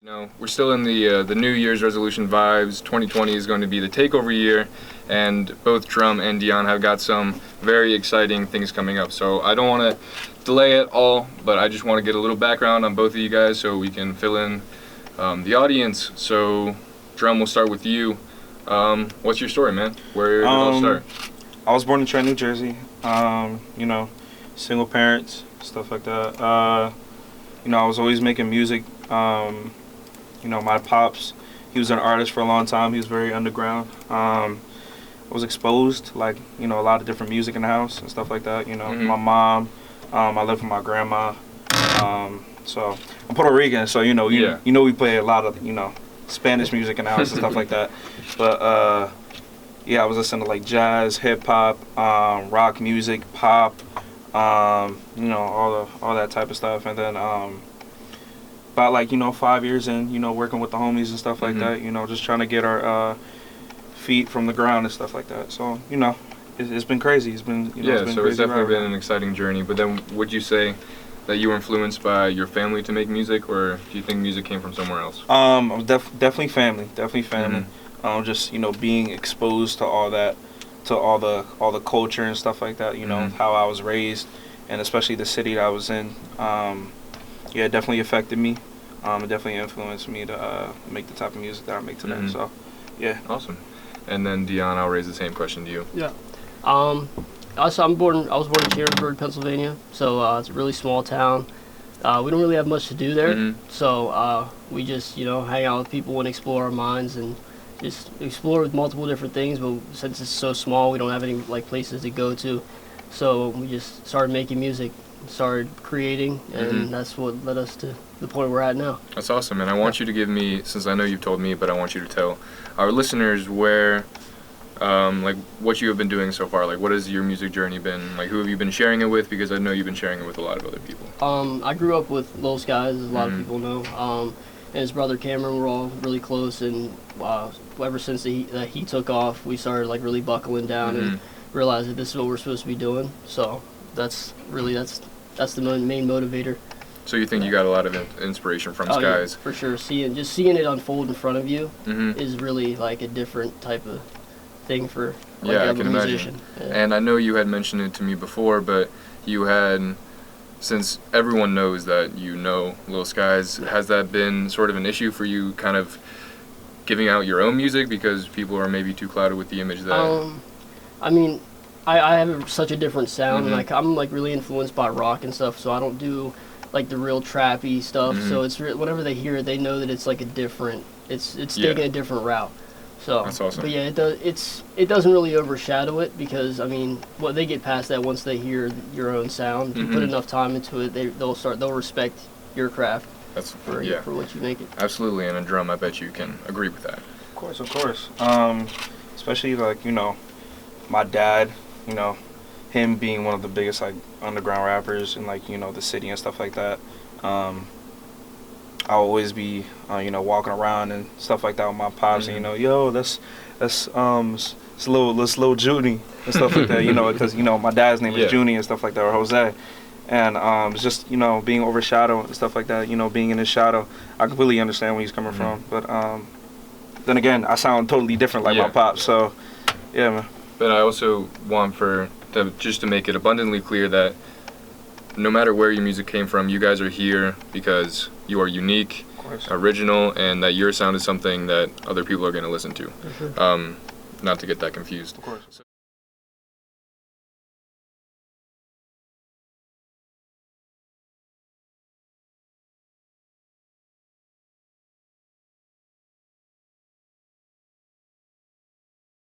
We're still in the New Year's resolution vibes. 2020 is going to be the takeover year, and both Drum and Dyon have got some very exciting things coming up. So I don't want to delay it all, but I just want to get a little background on both of you guys so we can fill in the audience. So Drum, we'll start with you. What's your story, man? Where did it all start? I was born in Trenton, New Jersey. Single parents, stuff like that. I was always making music. My pops, he was an artist for a long time. He was very underground. I was exposed, a lot of different music in the house and stuff like that. My mom, I lived with my grandma. So I'm Puerto Rican, so we play a lot of Spanish music in the house and stuff like that. But I was listening to jazz, hip hop, rock music, pop, all that type of stuff. And then about 5 years in, working with the homies and stuff like that, just trying to get our feet from the ground and stuff like that. So, it's been crazy. It's been, it's definitely been an exciting journey. But then would you say that you were influenced by your family to make music, or do you think music came from somewhere else? I was definitely family. Just, being exposed to all that, to all the culture and stuff like that, how I was raised, and especially the city that I was in. It definitely affected me. It definitely influenced me to make the type of music that I make today. So, yeah. Awesome. And then Dyon, I'll raise the same question to you. Yeah. I was born in Chambersburg, Pennsylvania. So it's a really small town. We don't really have much to do there. So we just hang out with people and explore our minds and just explore with multiple different things. But since it's so small, we don't have any places to go to. So we just started making music. Started creating, and that's what led us to the point we're at now. That's awesome, and I want you to give me, since I know you've told me, but I want you to tell our listeners where, what you have been doing so far. What has your music journey been? Who have you been sharing it with? Because I know you've been sharing it with a lot of other people. I grew up with Lil Skies, as a lot of people know, and his brother Cameron. We're all really close, and ever since he took off, we started really buckling down and realized that this is what we're supposed to be doing. So that's the main motivator. So you think you got a lot of inspiration from Skies? Yeah, for sure. Seeing it unfold in front of you is really a different type of thing for I a can musician. imagine. Yeah. And I know you had mentioned it to me before, but you had, since everyone knows that Lil Skies, has that been sort of an issue for you, kind of giving out your own music because people are maybe too clouded with the image that? I have such a different sound, and I'm really influenced by rock and stuff, so I don't do the real trappy stuff. So it's whenever they hear it, they know that it's a different. It's taking a different route. So that's awesome. But yeah, it doesn't really overshadow it because they get past that once they hear your own sound. If you put enough time into it, they'll respect your craft. That's for what you make it. Absolutely, and a drum, I bet you can agree with that. Of course. Especially my dad. Him being one of the biggest underground rappers in the city and stuff like that. I'll always be walking around and stuff like that with my pops and that's little Junie and stuff like that. Because my dad's name is Junie and stuff like that, or Jose. And it's just being overshadowed and stuff like that. Being in his shadow. I completely understand where he's coming from, but then again, I sound totally different my pops. So yeah, man. But I also want just to make it abundantly clear that no matter where your music came from, you guys are here because you are unique, original, and that your sound is something that other people are going to listen to. Not to get that confused. Of course.